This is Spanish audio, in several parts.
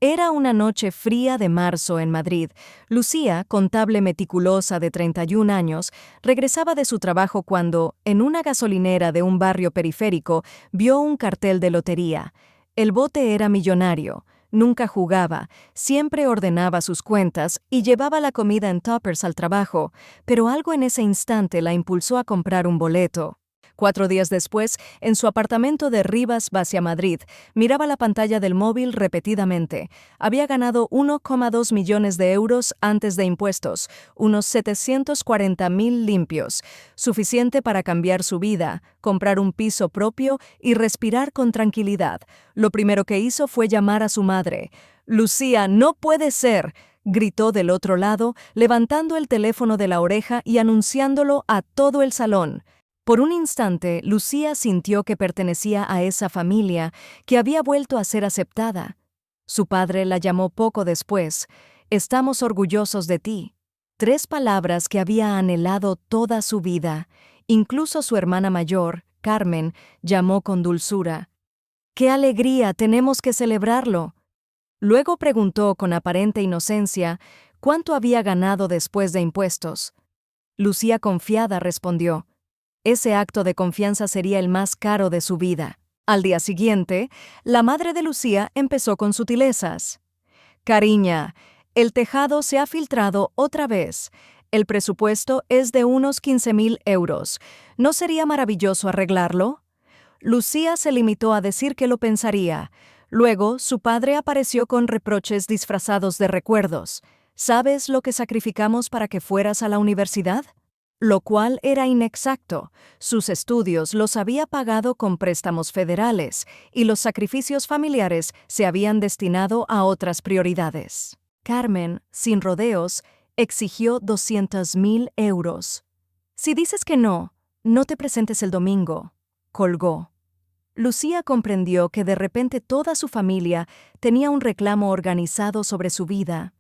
Era una noche fría de marzo en Madrid. Lucía, contable meticulosa de 31 años, regresaba de su trabajo cuando, en una gasolinera de un barrio periférico, vio un cartel de lotería. El bote era millonario. Nunca jugaba, siempre ordenaba sus cuentas y llevaba la comida en tuppers al trabajo, pero algo en ese instante la impulsó a comprar un boleto. 4 días después, en su apartamento de Rivas Vacia Madrid, miraba la pantalla del móvil repetidamente. Había ganado 1,2 millones de euros antes de impuestos, unos 740.000 limpios, suficiente para cambiar su vida, comprar un piso propio y respirar con tranquilidad. Lo primero que hizo fue llamar a su madre. «Lucía, no puede ser», gritó del otro lado, levantando el teléfono de la oreja y anunciándolo a todo el salón. Por un instante, Lucía sintió que pertenecía a esa familia, que había vuelto a ser aceptada. Su padre la llamó poco después. «Estamos orgullosos de ti». 3 palabras que había anhelado toda su vida. Incluso su hermana mayor, Carmen, llamó con dulzura. «¡Qué alegría! Tenemos que celebrarlo». Luego preguntó con aparente inocencia cuánto había ganado después de impuestos. Lucía, confiada, respondió: «Ese acto de confianza sería el más caro de su vida». Al día siguiente, la madre de Lucía empezó con sutilezas. «Cariña, el tejado se ha filtrado otra vez. El presupuesto es de unos 15.000 euros. ¿No sería maravilloso arreglarlo?». Lucía se limitó a decir que lo pensaría. Luego, su padre apareció con reproches disfrazados de recuerdos. «¿Sabes lo que sacrificamos para que fueras a la universidad?». Lo cual era inexacto. Sus estudios los había pagado con préstamos federales y los sacrificios familiares se habían destinado a otras prioridades. Carmen, sin rodeos, exigió 200.000 euros. «Si dices que no, no te presentes el domingo», colgó. Lucía comprendió que de repente toda su familia tenía un reclamo organizado sobre su vida.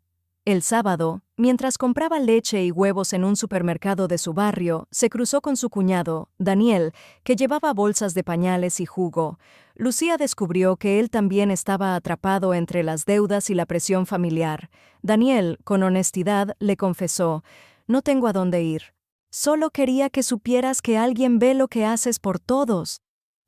El sábado, mientras compraba leche y huevos en un supermercado de su barrio, se cruzó con su cuñado, Daniel, que llevaba bolsas de pañales y jugo. Lucía descubrió que él también estaba atrapado entre las deudas y la presión familiar. Daniel, con honestidad, le confesó: «No tengo a dónde ir. Solo quería que supieras que alguien ve lo que haces por todos».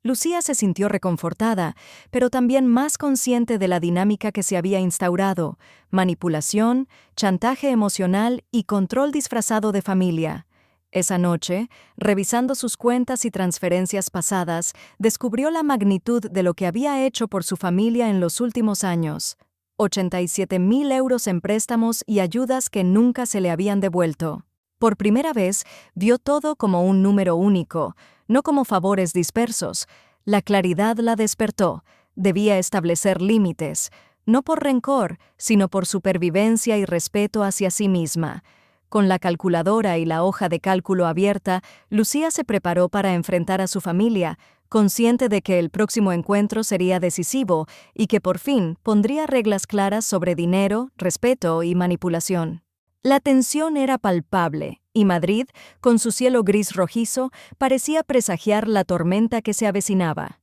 Lucía se sintió reconfortada, pero también más consciente de la dinámica que se había instaurado: manipulación, chantaje emocional y control disfrazado de familia. Esa noche, revisando sus cuentas y transferencias pasadas, descubrió la magnitud de lo que había hecho por su familia en los últimos años: 87.000 euros en préstamos y ayudas que nunca se le habían devuelto. Por primera vez, vio todo como un número único, no como favores dispersos. La claridad la despertó. Debía establecer límites, no por rencor, sino por supervivencia y respeto hacia sí misma. Con la calculadora y la hoja de cálculo abierta, Lucía se preparó para enfrentar a su familia, consciente de que el próximo encuentro sería decisivo y que por fin pondría reglas claras sobre dinero, respeto y manipulación. La tensión era palpable, y Madrid, con su cielo gris rojizo, parecía presagiar la tormenta que se avecinaba.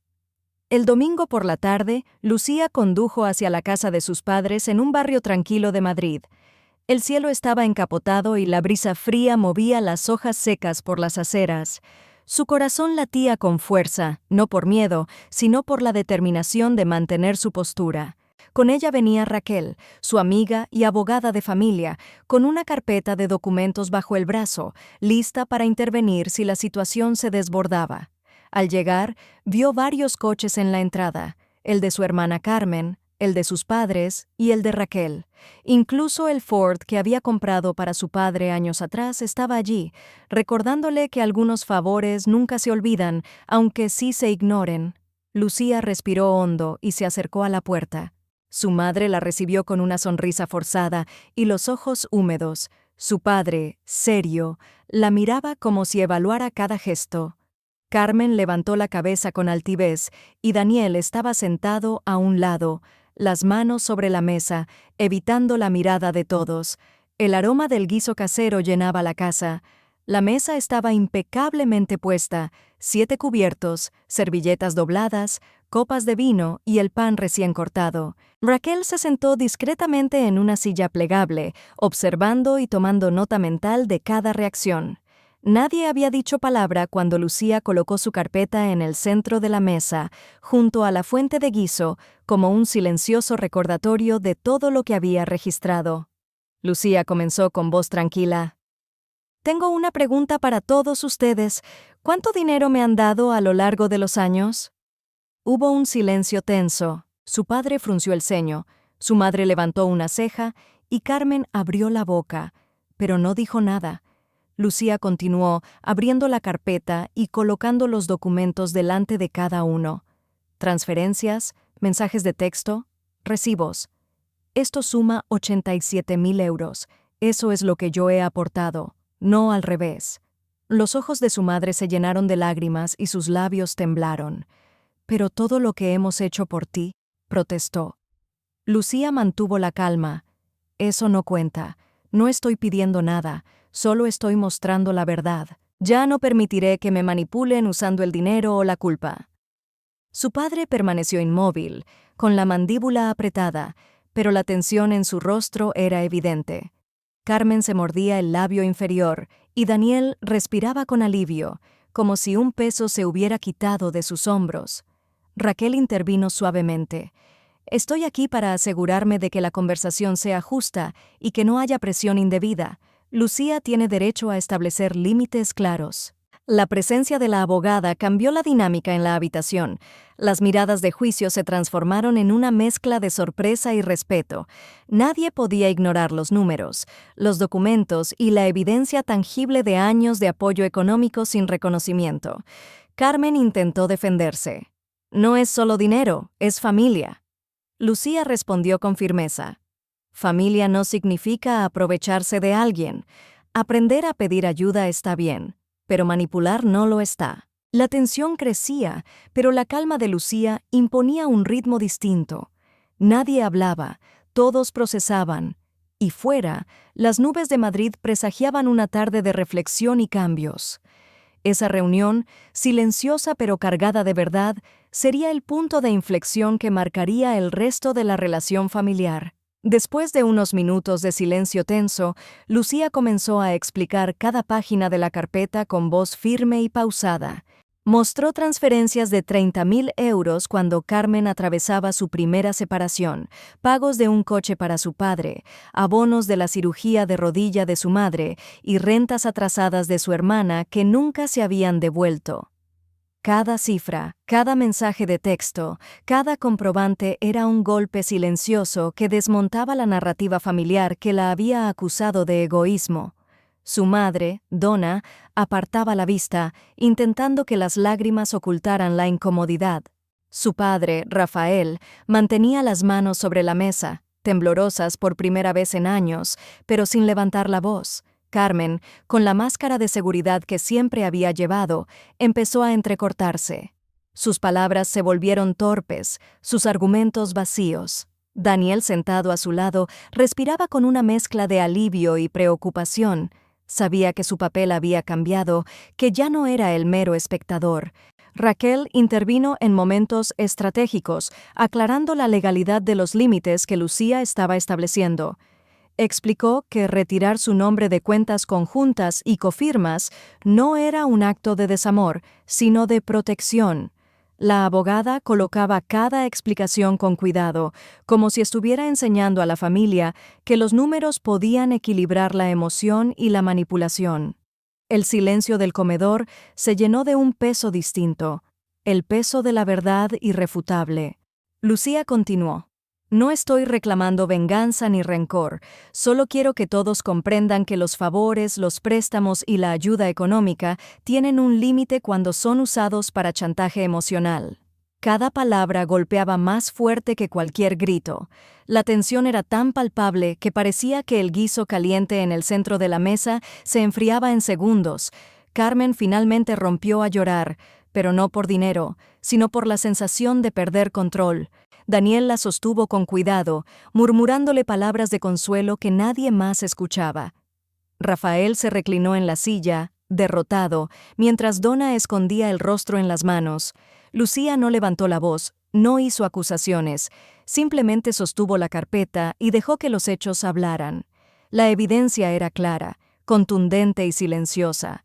El domingo por la tarde, Lucía condujo hacia la casa de sus padres en un barrio tranquilo de Madrid. El cielo estaba encapotado y la brisa fría movía las hojas secas por las aceras. Su corazón latía con fuerza, no por miedo, sino por la determinación de mantener su postura. Con ella venía Raquel, su amiga y abogada de familia, con una carpeta de documentos bajo el brazo, lista para intervenir si la situación se desbordaba. Al llegar, vio varios coches en la entrada: el de su hermana Carmen, el de sus padres y el de Raquel. Incluso el Ford que había comprado para su padre años atrás estaba allí, recordándole que algunos favores nunca se olvidan, aunque sí se ignoren. Lucía respiró hondo y se acercó a la puerta. Su madre la recibió con una sonrisa forzada y los ojos húmedos. Su padre, serio, la miraba como si evaluara cada gesto. Carmen levantó la cabeza con altivez y Daniel estaba sentado a un lado, las manos sobre la mesa, evitando la mirada de todos. El aroma del guiso casero llenaba la casa. La mesa estaba impecablemente puesta, 7 cubiertos, servilletas dobladas, copas de vino y el pan recién cortado. Raquel se sentó discretamente en una silla plegable, observando y tomando nota mental de cada reacción. Nadie había dicho palabra cuando Lucía colocó su carpeta en el centro de la mesa, junto a la fuente de guiso, como un silencioso recordatorio de todo lo que había registrado. Lucía comenzó con voz tranquila. Tengo una pregunta para todos ustedes. ¿Cuánto dinero me han dado a lo largo de los años? Hubo un silencio tenso. Su padre frunció el ceño, su madre levantó una ceja y Carmen abrió la boca, pero no dijo nada. Lucía continuó, abriendo la carpeta y colocando los documentos delante de cada uno. Transferencias, mensajes de texto, recibos. Esto suma 87,000 euros. Eso es lo que yo he aportado, no al revés. Los ojos de su madre se llenaron de lágrimas y sus labios temblaron. Pero todo lo que hemos hecho por ti, protestó. Lucía mantuvo la calma. Eso no cuenta. No estoy pidiendo nada. Solo estoy mostrando la verdad. Ya no permitiré que me manipulen usando el dinero o la culpa. Su padre permaneció inmóvil, con la mandíbula apretada, pero la tensión en su rostro era evidente. Carmen se mordía el labio inferior y Daniel respiraba con alivio, como si un peso se hubiera quitado de sus hombros. Raquel intervino suavemente. Estoy aquí para asegurarme de que la conversación sea justa y que no haya presión indebida. Lucía tiene derecho a establecer límites claros. La presencia de la abogada cambió la dinámica en la habitación. Las miradas de juicio se transformaron en una mezcla de sorpresa y respeto. Nadie podía ignorar los números, los documentos y la evidencia tangible de años de apoyo económico sin reconocimiento. Carmen intentó defenderse. No es solo dinero, es familia. Lucía respondió con firmeza. Familia no significa aprovecharse de alguien. Aprender a pedir ayuda está bien, pero manipular no lo está. La tensión crecía, pero la calma de Lucía imponía un ritmo distinto. Nadie hablaba, todos procesaban. Y fuera, las nubes de Madrid presagiaban una tarde de reflexión y cambios. Esa reunión, silenciosa pero cargada de verdad, sería el punto de inflexión que marcaría el resto de la relación familiar. Después de unos minutos de silencio tenso, Lucía comenzó a explicar cada página de la carpeta con voz firme y pausada. Mostró transferencias de 30,000 euros cuando Carmen atravesaba su primera separación, pagos de un coche para su padre, abonos de la cirugía de rodilla de su madre y rentas atrasadas de su hermana que nunca se habían devuelto. Cada cifra, cada mensaje de texto, cada comprobante era un golpe silencioso que desmontaba la narrativa familiar que la había acusado de egoísmo. Su madre, Donna, apartaba la vista, intentando que las lágrimas ocultaran la incomodidad. Su padre, Rafael, mantenía las manos sobre la mesa, temblorosas por primera vez en años, pero sin levantar la voz. Carmen, con la máscara de seguridad que siempre había llevado, empezó a entrecortarse. Sus palabras se volvieron torpes, sus argumentos vacíos. Daniel, sentado a su lado, respiraba con una mezcla de alivio y preocupación. Sabía que su papel había cambiado, que ya no era el mero espectador. Raquel intervino en momentos estratégicos, aclarando la legalidad de los límites que Lucía estaba estableciendo. Explicó que retirar su nombre de cuentas conjuntas y cofirmas no era un acto de desamor, sino de protección. La abogada colocaba cada explicación con cuidado, como si estuviera enseñando a la familia que los números podían equilibrar la emoción y la manipulación. El silencio del comedor se llenó de un peso distinto, el peso de la verdad irrefutable. Lucía continuó. No estoy reclamando venganza ni rencor, solo quiero que todos comprendan que los favores, los préstamos y la ayuda económica tienen un límite cuando son usados para chantaje emocional. Cada palabra golpeaba más fuerte que cualquier grito. La tensión era tan palpable que parecía que el guiso caliente en el centro de la mesa se enfriaba en segundos. Carmen finalmente rompió a llorar, pero no por dinero, sino por la sensación de perder control. Daniel la sostuvo con cuidado, murmurándole palabras de consuelo que nadie más escuchaba. Rafael se reclinó en la silla, derrotado, mientras Donna escondía el rostro en las manos. Lucía no levantó la voz, no hizo acusaciones, simplemente sostuvo la carpeta y dejó que los hechos hablaran. La evidencia era clara, contundente y silenciosa.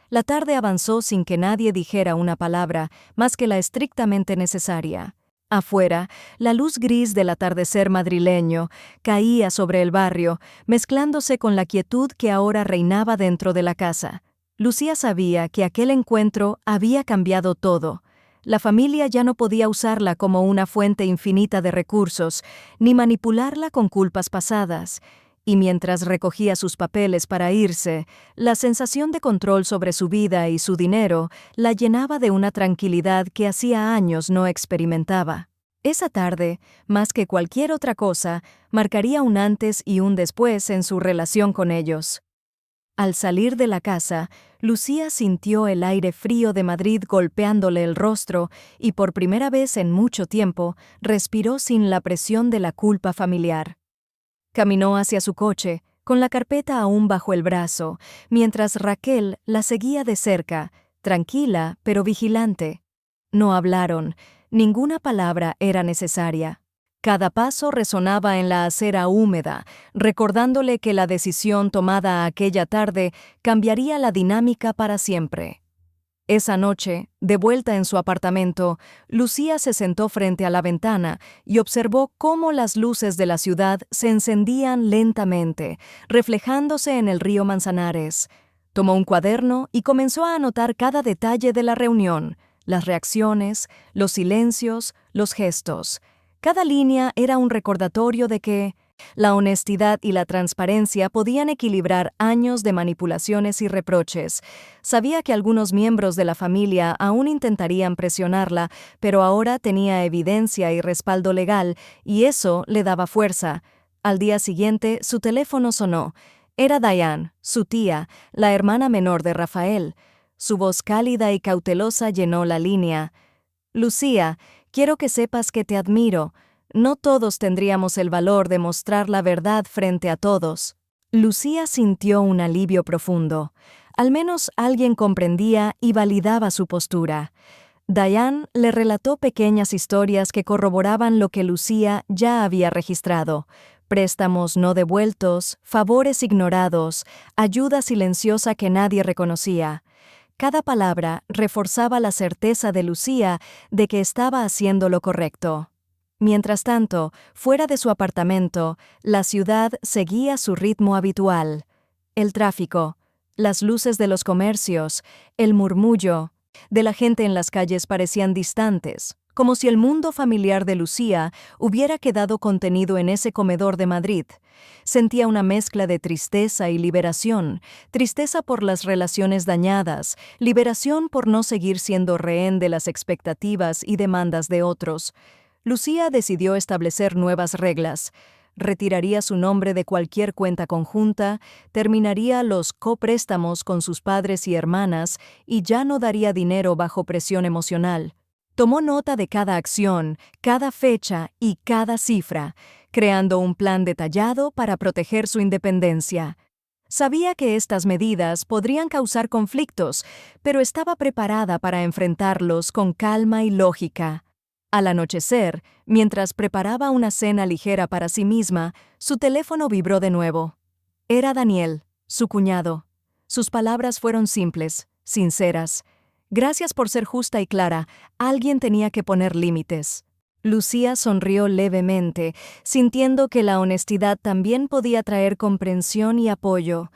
La tarde avanzó sin que nadie dijera una palabra más que la estrictamente necesaria. Afuera, la luz gris del atardecer madrileño caía sobre el barrio, mezclándose con la quietud que ahora reinaba dentro de la casa. Lucía sabía que aquel encuentro había cambiado todo. La familia ya no podía usarla como una fuente infinita de recursos, ni manipularla con culpas pasadas. Y mientras recogía sus papeles para irse, la sensación de control sobre su vida y su dinero la llenaba de una tranquilidad que hacía años no experimentaba. Esa tarde, más que cualquier otra cosa, marcaría un antes y un después en su relación con ellos. Al salir de la casa, Lucía sintió el aire frío de Madrid golpeándole el rostro y por primera vez en mucho tiempo respiró sin la presión de la culpa familiar. Caminó hacia su coche, con la carpeta aún bajo el brazo, mientras Raquel la seguía de cerca, tranquila pero vigilante. No hablaron, ninguna palabra era necesaria. Cada paso resonaba en la acera húmeda, recordándole que la decisión tomada aquella tarde cambiaría la dinámica para siempre. Esa noche, de vuelta en su apartamento, Lucía se sentó frente a la ventana y observó cómo las luces de la ciudad se encendían lentamente, reflejándose en el río Manzanares. Tomó un cuaderno y comenzó a anotar cada detalle de la reunión, las reacciones, los silencios, los gestos. Cada línea era un recordatorio de que la honestidad y la transparencia podían equilibrar años de manipulaciones y reproches. Sabía que algunos miembros de la familia aún intentarían presionarla, pero ahora tenía evidencia y respaldo legal, y eso le daba fuerza. Al día siguiente, su teléfono sonó. Era Diane, su tía, la hermana menor de Rafael. Su voz cálida y cautelosa llenó la línea. «Lucía, quiero que sepas que te admiro. No todos tendríamos el valor de mostrar la verdad frente a todos». Lucía sintió un alivio profundo. Al menos alguien comprendía y validaba su postura. Diane le relató pequeñas historias que corroboraban lo que Lucía ya había registrado: préstamos no devueltos, favores ignorados, ayuda silenciosa que nadie reconocía. Cada palabra reforzaba la certeza de Lucía de que estaba haciendo lo correcto. Mientras tanto, fuera de su apartamento, la ciudad seguía su ritmo habitual. El tráfico, las luces de los comercios, el murmullo de la gente en las calles parecían distantes, como si el mundo familiar de Lucía hubiera quedado contenido en ese comedor de Madrid. Sentía una mezcla de tristeza y liberación, tristeza por las relaciones dañadas, liberación por no seguir siendo rehén de las expectativas y demandas de otros. Lucía decidió establecer nuevas reglas. Retiraría su nombre de cualquier cuenta conjunta, terminaría los copréstamos con sus padres y hermanas y ya no daría dinero bajo presión emocional. Tomó nota de cada acción, cada fecha y cada cifra, creando un plan detallado para proteger su independencia. Sabía que estas medidas podrían causar conflictos, pero estaba preparada para enfrentarlos con calma y lógica. Al anochecer, mientras preparaba una cena ligera para sí misma, su teléfono vibró de nuevo. Era Daniel, su cuñado. Sus palabras fueron simples, sinceras. «Gracias por ser justa y clara. Alguien tenía que poner límites». Lucía sonrió levemente, sintiendo que la honestidad también podía traer comprensión y apoyo.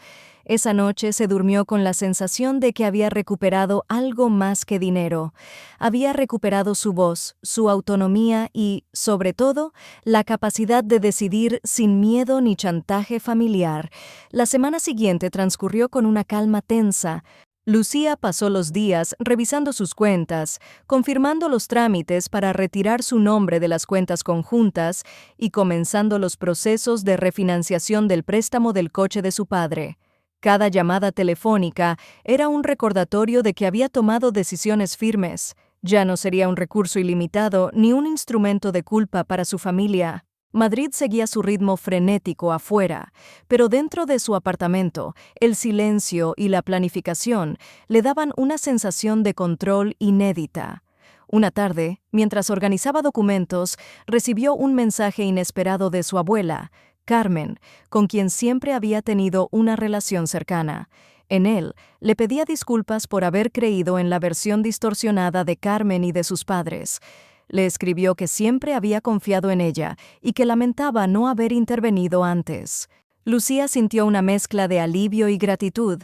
Esa noche se durmió con la sensación de que había recuperado algo más que dinero. Había recuperado su voz, su autonomía y, sobre todo, la capacidad de decidir sin miedo ni chantaje familiar. La semana siguiente transcurrió con una calma tensa. Lucía pasó los días revisando sus cuentas, confirmando los trámites para retirar su nombre de las cuentas conjuntas y comenzando los procesos de refinanciación del préstamo del coche de su padre. Cada llamada telefónica era un recordatorio de que había tomado decisiones firmes. Ya no sería un recurso ilimitado ni un instrumento de culpa para su familia. Madrid seguía su ritmo frenético afuera, pero dentro de su apartamento, el silencio y la planificación le daban una sensación de control inédita. Una tarde, mientras organizaba documentos, recibió un mensaje inesperado de su abuela, Carmen, con quien siempre había tenido una relación cercana. En él, le pedía disculpas por haber creído en la versión distorsionada de Carmen y de sus padres. Le escribió que siempre había confiado en ella y que lamentaba no haber intervenido antes. Lucía sintió una mezcla de alivio y gratitud.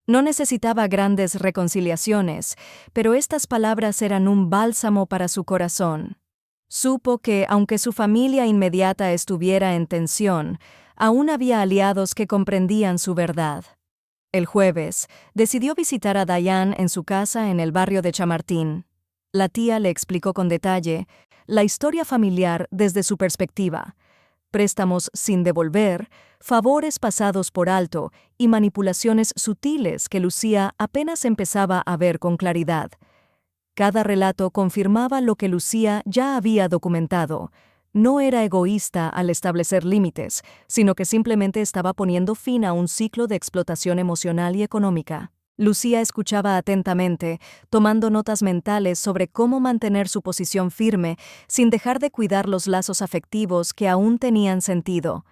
No necesitaba grandes reconciliaciones, pero estas palabras eran un bálsamo para su corazón. Supo que, aunque su familia inmediata estuviera en tensión, aún había aliados que comprendían su verdad. El jueves, decidió visitar a Diane en su casa en el barrio de Chamartín. La tía le explicó con detalle la historia familiar desde su perspectiva: préstamos sin devolver, favores pasados por alto y manipulaciones sutiles que Lucía apenas empezaba a ver con claridad. Cada relato confirmaba lo que Lucía ya había documentado. No era egoísta al establecer límites, sino que simplemente estaba poniendo fin a un ciclo de explotación emocional y económica. Lucía escuchaba atentamente, tomando notas mentales sobre cómo mantener su posición firme sin dejar de cuidar los lazos afectivos que aún tenían sentido.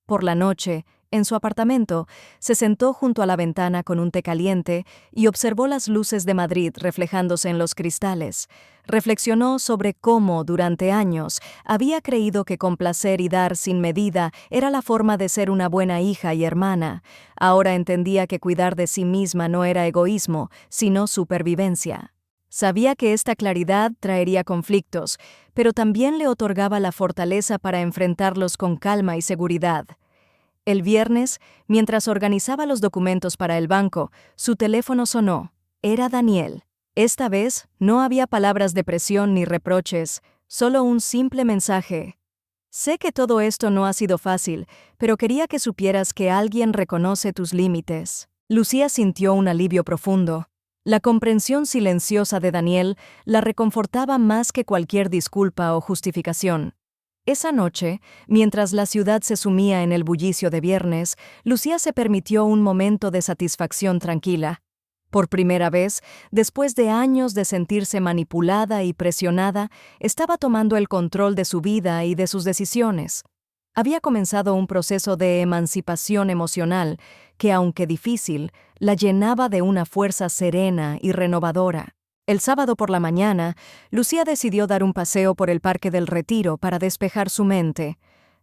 Por la noche, en su apartamento, se sentó junto a la ventana con un té caliente y observó las luces de Madrid reflejándose en los cristales. Reflexionó sobre cómo, durante años, había creído que complacer y dar sin medida era la forma de ser una buena hija y hermana. Ahora entendía que cuidar de sí misma no era egoísmo, sino supervivencia. Sabía que esta claridad traería conflictos, pero también le otorgaba la fortaleza para enfrentarlos con calma y seguridad. El viernes, mientras organizaba los documentos para el banco, su teléfono sonó. Era Daniel. Esta vez no había palabras de presión ni reproches, solo un simple mensaje. Sé que todo esto no ha sido fácil, pero quería que supieras que alguien reconoce tus límites. Lucía sintió un alivio profundo. La comprensión silenciosa de Daniel la reconfortaba más que cualquier disculpa o justificación. Esa noche, mientras la ciudad se sumía en el bullicio de viernes, Lucía se permitió un momento de satisfacción tranquila. Por primera vez, después de años de sentirse manipulada y presionada, estaba tomando el control de su vida y de sus decisiones. Había comenzado un proceso de emancipación emocional que, aunque difícil, la llenaba de una fuerza serena y renovadora. El sábado por la mañana, Lucía decidió dar un paseo por el Parque del Retiro para despejar su mente.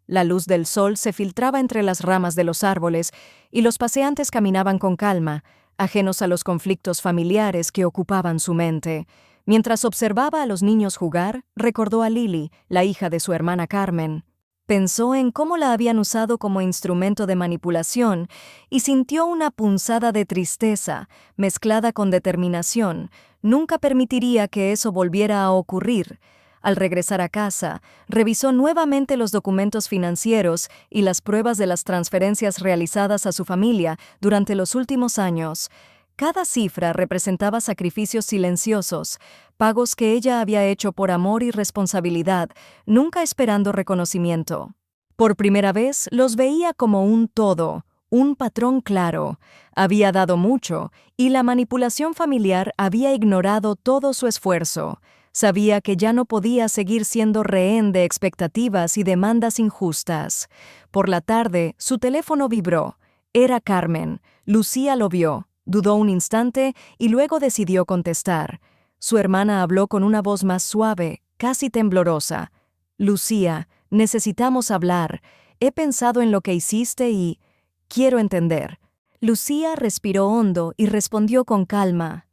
La luz del sol se filtraba entre las ramas de los árboles y los paseantes caminaban con calma, ajenos a los conflictos familiares que ocupaban su mente. Mientras observaba a los niños jugar, recordó a Lily, la hija de su hermana Carmen. Pensó en cómo la habían usado como instrumento de manipulación y sintió una punzada de tristeza, mezclada con determinación. Nunca permitiría que eso volviera a ocurrir. Al regresar a casa, revisó nuevamente los documentos financieros y las pruebas de las transferencias realizadas a su familia durante los últimos años. Cada cifra representaba sacrificios silenciosos, pagos que ella había hecho por amor y responsabilidad, nunca esperando reconocimiento. Por primera vez los veía como un todo, un patrón claro. Había dado mucho, y la manipulación familiar había ignorado todo su esfuerzo. Sabía que ya no podía seguir siendo rehén de expectativas y demandas injustas. Por la tarde, su teléfono vibró. Era Carmen. Lucía lo vio. Dudó un instante y luego decidió contestar. Su hermana habló con una voz más suave, casi temblorosa. «Lucía, necesitamos hablar. He pensado en lo que hiciste y quiero entender». Lucía respiró hondo y respondió con calma.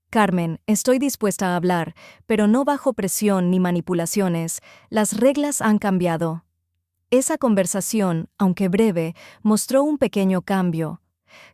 «Carmen, estoy dispuesta a hablar, pero no bajo presión ni manipulaciones. Las reglas han cambiado». Esa conversación, aunque breve, mostró un pequeño cambio.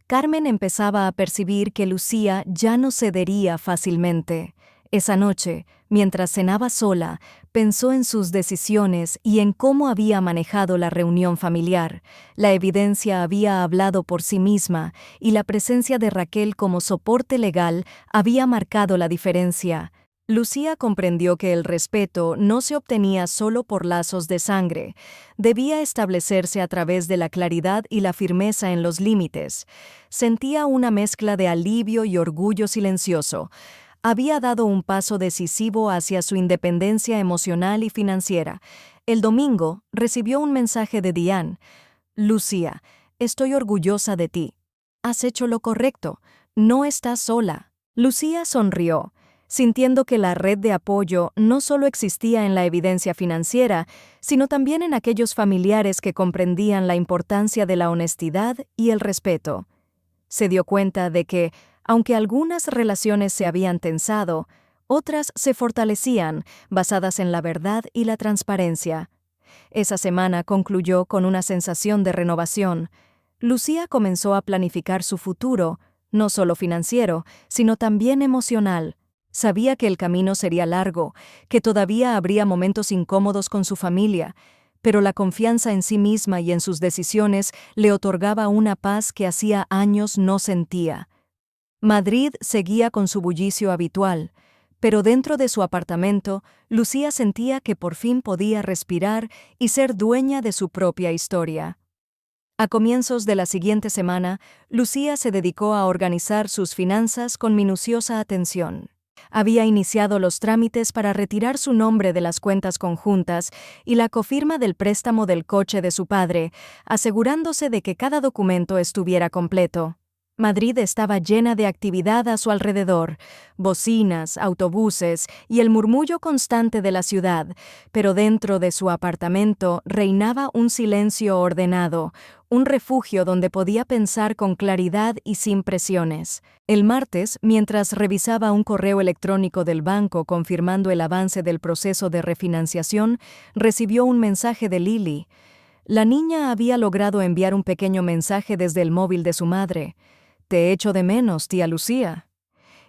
Carmen empezaba a percibir que Lucía ya no cedería fácilmente. Esa noche, mientras cenaba sola, pensó en sus decisiones y en cómo había manejado la reunión familiar. La evidencia había hablado por sí misma y la presencia de Raquel como soporte legal había marcado la diferencia. Lucía comprendió que el respeto no se obtenía solo por lazos de sangre, debía establecerse a través de la claridad y la firmeza en los límites. Sentía una mezcla de alivio y orgullo silencioso. Había dado un paso decisivo hacia su independencia emocional y financiera. El domingo recibió un mensaje de Diane. Lucía, estoy orgullosa de ti. Has hecho lo correcto. No estás sola. Lucía sonrió, sintiendo que la red de apoyo no solo existía en la evidencia financiera, sino también en aquellos familiares que comprendían la importancia de la honestidad y el respeto. Se dio cuenta de que, aunque algunas relaciones se habían tensado, otras se fortalecían, basadas en la verdad y la transparencia. Esa semana concluyó con una sensación de renovación. Lucía comenzó a planificar su futuro, no solo financiero, sino también emocional. Sabía que el camino sería largo, que todavía habría momentos incómodos con su familia, pero la confianza en sí misma y en sus decisiones le otorgaba una paz que hacía años no sentía. Madrid seguía con su bullicio habitual, pero dentro de su apartamento, Lucía sentía que por fin podía respirar y ser dueña de su propia historia. A comienzos de la siguiente semana, Lucía se dedicó a organizar sus finanzas con minuciosa atención. Había iniciado los trámites para retirar su nombre de las cuentas conjuntas y la cofirma del préstamo del coche de su padre, asegurándose de que cada documento estuviera completo. Madrid estaba llena de actividad a su alrededor, bocinas, autobuses y el murmullo constante de la ciudad, pero dentro de su apartamento reinaba un silencio ordenado, un refugio donde podía pensar con claridad y sin presiones. El martes, mientras revisaba un correo electrónico del banco confirmando el avance del proceso de refinanciación, recibió un mensaje de Lily. La niña había logrado enviar un pequeño mensaje desde el móvil de su madre. «Te echo de menos, tía Lucía».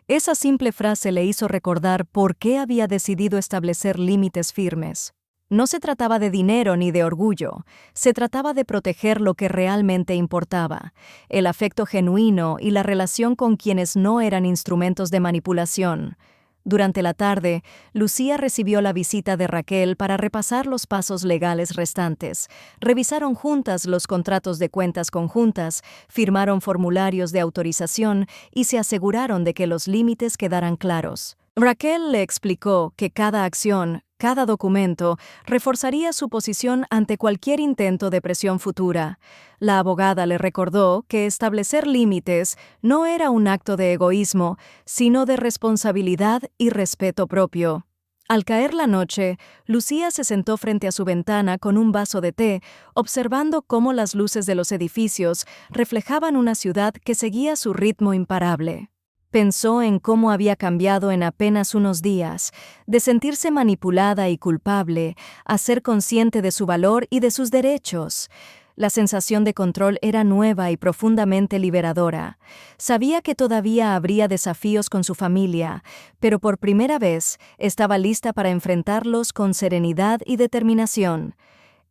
Esa simple frase le hizo recordar por qué había decidido establecer límites firmes. No se trataba de dinero ni de orgullo, se trataba de proteger lo que realmente importaba, el afecto genuino y la relación con quienes no eran instrumentos de manipulación. Durante la tarde, Lucía recibió la visita de Raquel para repasar los pasos legales restantes. Revisaron juntas los contratos de cuentas conjuntas, firmaron formularios de autorización y se aseguraron de que los límites quedaran claros. Raquel le explicó que cada acción, cada documento, reforzaría su posición ante cualquier intento de presión futura. La abogada le recordó que establecer límites no era un acto de egoísmo, sino de responsabilidad y respeto propio. Al caer la noche, Lucía se sentó frente a su ventana con un vaso de té, observando cómo las luces de los edificios reflejaban una ciudad que seguía su ritmo imparable. Pensó en cómo había cambiado en apenas unos días, de sentirse manipulada y culpable, a ser consciente de su valor y de sus derechos. La sensación de control era nueva y profundamente liberadora. Sabía que todavía habría desafíos con su familia, pero por primera vez estaba lista para enfrentarlos con serenidad y determinación.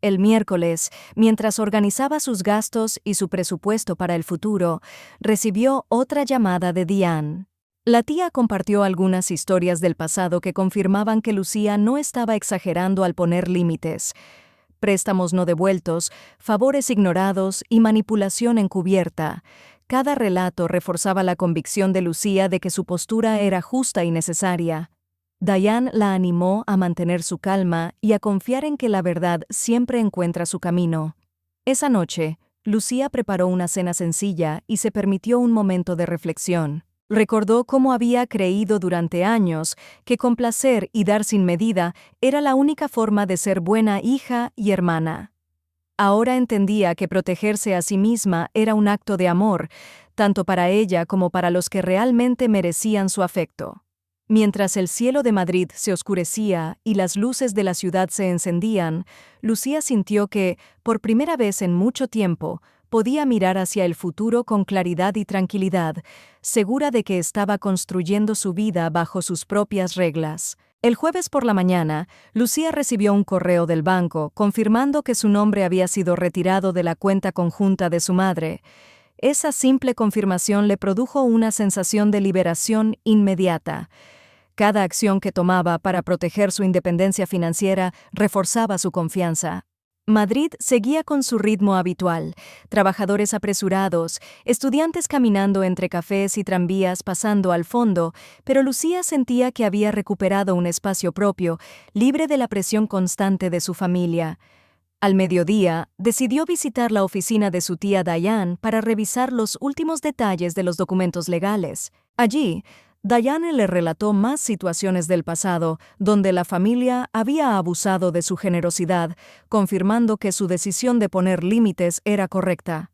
El miércoles, mientras organizaba sus gastos y su presupuesto para el futuro, recibió otra llamada de Diane. La tía compartió algunas historias del pasado que confirmaban que Lucía no estaba exagerando al poner límites. Préstamos no devueltos, favores ignorados y manipulación encubierta. Cada relato reforzaba la convicción de Lucía de que su postura era justa y necesaria. Diane la animó a mantener su calma y a confiar en que la verdad siempre encuentra su camino. Esa noche, Lucía preparó una cena sencilla y se permitió un momento de reflexión. Recordó cómo había creído durante años que complacer y dar sin medida era la única forma de ser buena hija y hermana. Ahora entendía que protegerse a sí misma era un acto de amor, tanto para ella como para los que realmente merecían su afecto. Mientras el cielo de Madrid se oscurecía y las luces de la ciudad se encendían, Lucía sintió que, por primera vez en mucho tiempo, podía mirar hacia el futuro con claridad y tranquilidad, segura de que estaba construyendo su vida bajo sus propias reglas. El jueves por la mañana, Lucía recibió un correo del banco confirmando que su nombre había sido retirado de la cuenta conjunta de su madre. Esa simple confirmación le produjo una sensación de liberación inmediata. Cada acción que tomaba para proteger su independencia financiera reforzaba su confianza. Madrid seguía con su ritmo habitual, trabajadores apresurados, estudiantes caminando entre cafés y tranvías pasando al fondo, pero Lucía sentía que había recuperado un espacio propio, libre de la presión constante de su familia. Al mediodía, decidió visitar la oficina de su tía Diane para revisar los últimos detalles de los documentos legales. Allí, Diane le relató más situaciones del pasado, donde la familia había abusado de su generosidad, confirmando que su decisión de poner límites era correcta.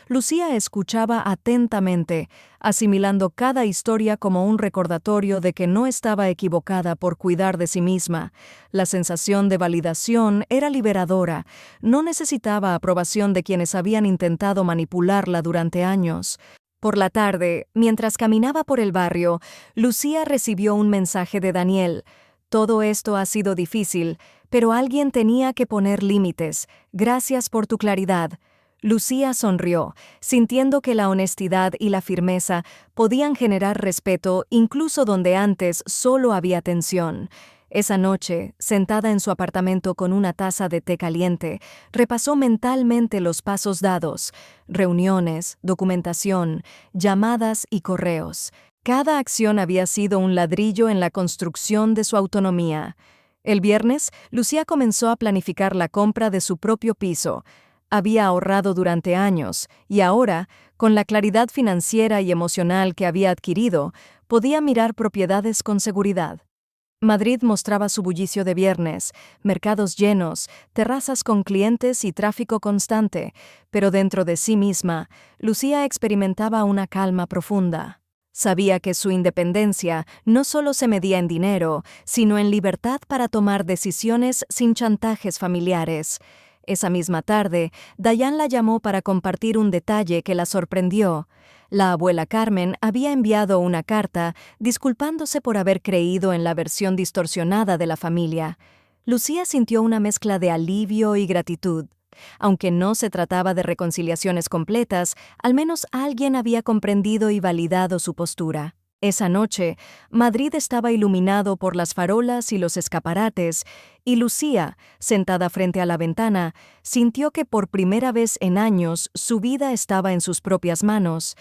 Lucía escuchaba atentamente, asimilando cada historia como un recordatorio de que no estaba equivocada por cuidar de sí misma. La sensación de validación era liberadora. No necesitaba aprobación de quienes habían intentado manipularla durante años. Por la tarde, mientras caminaba por el barrio, Lucía recibió un mensaje de Daniel. Todo esto ha sido difícil, pero alguien tenía que poner límites. Gracias por tu claridad. Lucía sonrió, sintiendo que la honestidad y la firmeza podían generar respeto incluso donde antes solo había tensión. Esa noche, sentada en su apartamento con una taza de té caliente, repasó mentalmente los pasos dados: reuniones, documentación, llamadas y correos. Cada acción había sido un ladrillo en la construcción de su autonomía. El viernes, Lucía comenzó a planificar la compra de su propio piso. Había ahorrado durante años y ahora, con la claridad financiera y emocional que había adquirido, podía mirar propiedades con seguridad. Madrid mostraba su bullicio de viernes, mercados llenos, terrazas con clientes y tráfico constante, pero dentro de sí misma, Lucía experimentaba una calma profunda. Sabía que su independencia no solo se medía en dinero, sino en libertad para tomar decisiones sin chantajes familiares. Esa misma tarde, Diane la llamó para compartir un detalle que la sorprendió. La abuela Carmen había enviado una carta disculpándose por haber creído en la versión distorsionada de la familia. Lucía sintió una mezcla de alivio y gratitud. Aunque no se trataba de reconciliaciones completas, al menos alguien había comprendido y validado su postura. Esa noche, Madrid estaba iluminado por las farolas y los escaparates, y Lucía, sentada frente a la ventana, sintió que por primera vez en años su vida estaba en sus propias manos.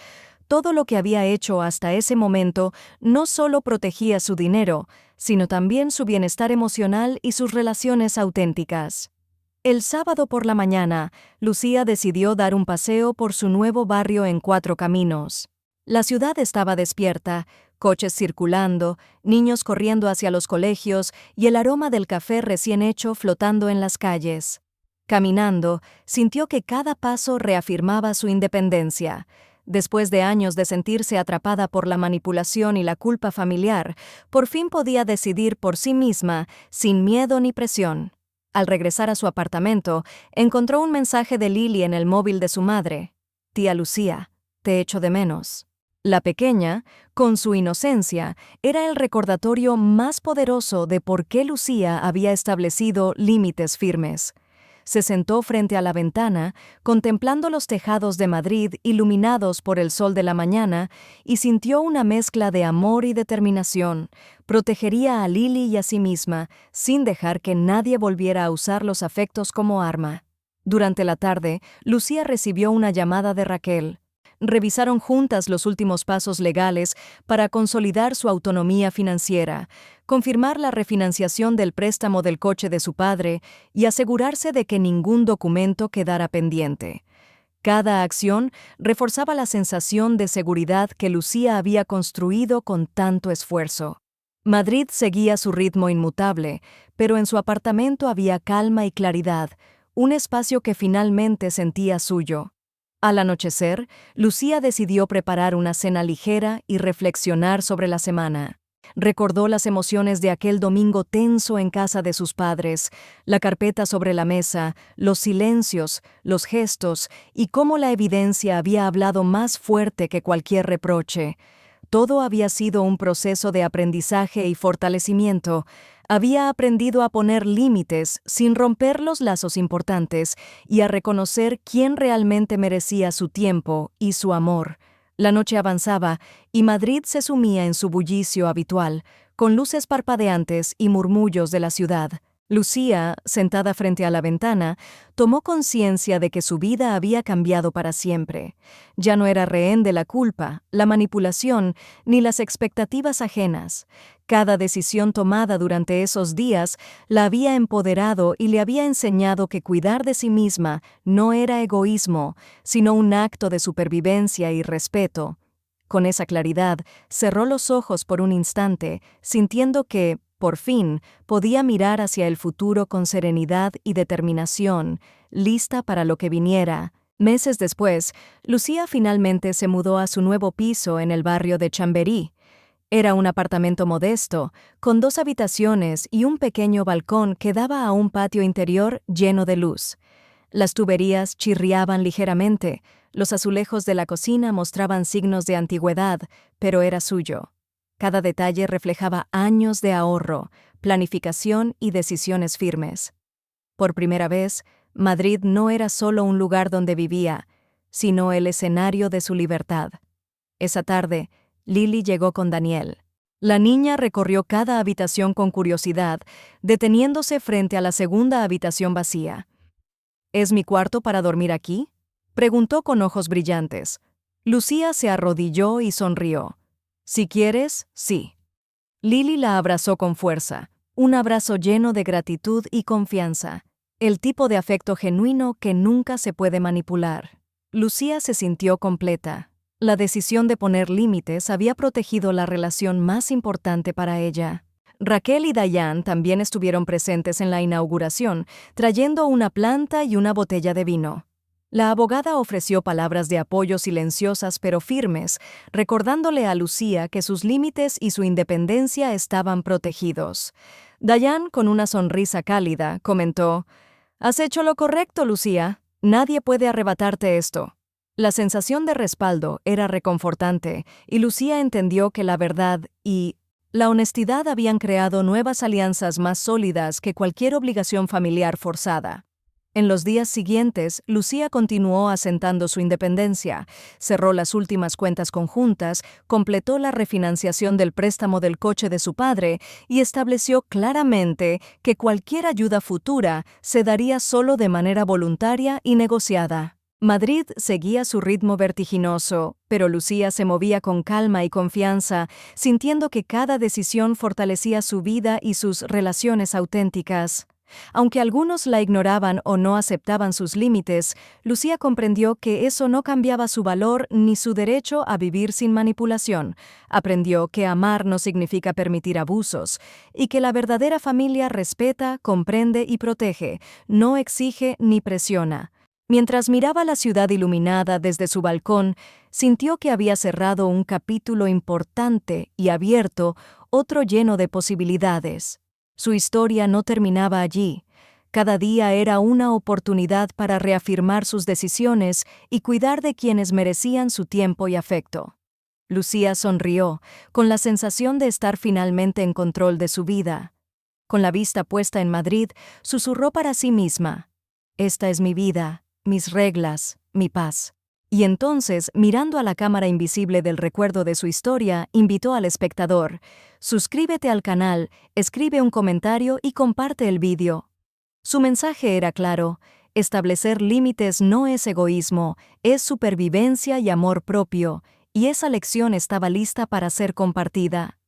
Todo lo que había hecho hasta ese momento no solo protegía su dinero, sino también su bienestar emocional y sus relaciones auténticas. El sábado por la mañana, Lucía decidió dar un paseo por su nuevo barrio en Cuatro Caminos. La ciudad estaba despierta, coches circulando, niños corriendo hacia los colegios y el aroma del café recién hecho flotando en las calles. Caminando, sintió que cada paso reafirmaba su independencia. Después de años de sentirse atrapada por la manipulación y la culpa familiar, por fin podía decidir por sí misma, sin miedo ni presión. Al regresar a su apartamento, encontró un mensaje de Lily en el móvil de su madre. «Tía Lucía, te echo de menos». La pequeña, con su inocencia, era el recordatorio más poderoso de por qué Lucía había establecido límites firmes. Se sentó frente a la ventana, contemplando los tejados de Madrid iluminados por el sol de la mañana, y sintió una mezcla de amor y determinación. Protegería a Lily y a sí misma, sin dejar que nadie volviera a usar los afectos como arma. Durante la tarde, Lucía recibió una llamada de Raquel. Revisaron juntas los últimos pasos legales para consolidar su autonomía financiera, confirmar la refinanciación del préstamo del coche de su padre y asegurarse de que ningún documento quedara pendiente. Cada acción reforzaba la sensación de seguridad que Lucía había construido con tanto esfuerzo. Madrid seguía su ritmo inmutable, pero en su apartamento había calma y claridad, un espacio que finalmente sentía suyo. Al anochecer, Lucía decidió preparar una cena ligera y reflexionar sobre la semana. Recordó las emociones de aquel domingo tenso en casa de sus padres, la carpeta sobre la mesa, los silencios, los gestos y cómo la evidencia había hablado más fuerte que cualquier reproche. Todo había sido un proceso de aprendizaje y fortalecimiento. Había aprendido a poner límites sin romper los lazos importantes y a reconocer quién realmente merecía su tiempo y su amor. La noche avanzaba y Madrid se sumía en su bullicio habitual, con luces parpadeantes y murmullos de la ciudad. Lucía, sentada frente a la ventana, tomó conciencia de que su vida había cambiado para siempre. Ya no era rehén de la culpa, la manipulación, ni las expectativas ajenas. Cada decisión tomada durante esos días la había empoderado y le había enseñado que cuidar de sí misma no era egoísmo, sino un acto de supervivencia y respeto. Con esa claridad, cerró los ojos por un instante, sintiendo que, por fin, podía mirar hacia el futuro con serenidad y determinación, lista para lo que viniera. Meses después, Lucía finalmente se mudó a su nuevo piso en el barrio de Chamberí. Era un apartamento modesto, con 2 habitaciones y un pequeño balcón que daba a un patio interior lleno de luz. Las tuberías chirriaban ligeramente, los azulejos de la cocina mostraban signos de antigüedad, pero era suyo. Cada detalle reflejaba años de ahorro, planificación y decisiones firmes. Por primera vez, Madrid no era solo un lugar donde vivía, sino el escenario de su libertad. Esa tarde, Lily llegó con Daniel. La niña recorrió cada habitación con curiosidad, deteniéndose frente a la segunda habitación vacía. ¿Es mi cuarto para dormir aquí?, preguntó con ojos brillantes. Lucía se arrodilló y sonrió. Si quieres, sí. Lily la abrazó con fuerza, un abrazo lleno de gratitud y confianza, el tipo de afecto genuino que nunca se puede manipular. Lucía se sintió completa. La decisión de poner límites había protegido la relación más importante para ella. Raquel y Dayan también estuvieron presentes en la inauguración, trayendo una planta y una botella de vino. La abogada ofreció palabras de apoyo silenciosas pero firmes, recordándole a Lucía que sus límites y su independencia estaban protegidos. Dayan, con una sonrisa cálida, comentó: «Has hecho lo correcto, Lucía. Nadie puede arrebatarte esto». La sensación de respaldo era reconfortante, y Lucía entendió que la verdad y la honestidad habían creado nuevas alianzas más sólidas que cualquier obligación familiar forzada. En los días siguientes, Lucía continuó asentando su independencia, cerró las últimas cuentas conjuntas, completó la refinanciación del préstamo del coche de su padre y estableció claramente que cualquier ayuda futura se daría solo de manera voluntaria y negociada. Madrid seguía su ritmo vertiginoso, pero Lucía se movía con calma y confianza, sintiendo que cada decisión fortalecía su vida y sus relaciones auténticas. Aunque algunos la ignoraban o no aceptaban sus límites, Lucía comprendió que eso no cambiaba su valor ni su derecho a vivir sin manipulación. Aprendió que amar no significa permitir abusos, y que la verdadera familia respeta, comprende y protege, no exige ni presiona. Mientras miraba la ciudad iluminada desde su balcón, sintió que había cerrado un capítulo importante y abierto otro lleno de posibilidades. Su historia no terminaba allí. Cada día era una oportunidad para reafirmar sus decisiones y cuidar de quienes merecían su tiempo y afecto. Lucía sonrió, con la sensación de estar finalmente en control de su vida. Con la vista puesta en Madrid, susurró para sí misma: «Esta es mi vida, mis reglas, mi paz». Y entonces, mirando a la cámara invisible del recuerdo de su historia, invitó al espectador: «Suscríbete al canal, escribe un comentario y comparte el vídeo». Su mensaje era claro: establecer límites no es egoísmo, es supervivencia y amor propio, y esa lección estaba lista para ser compartida.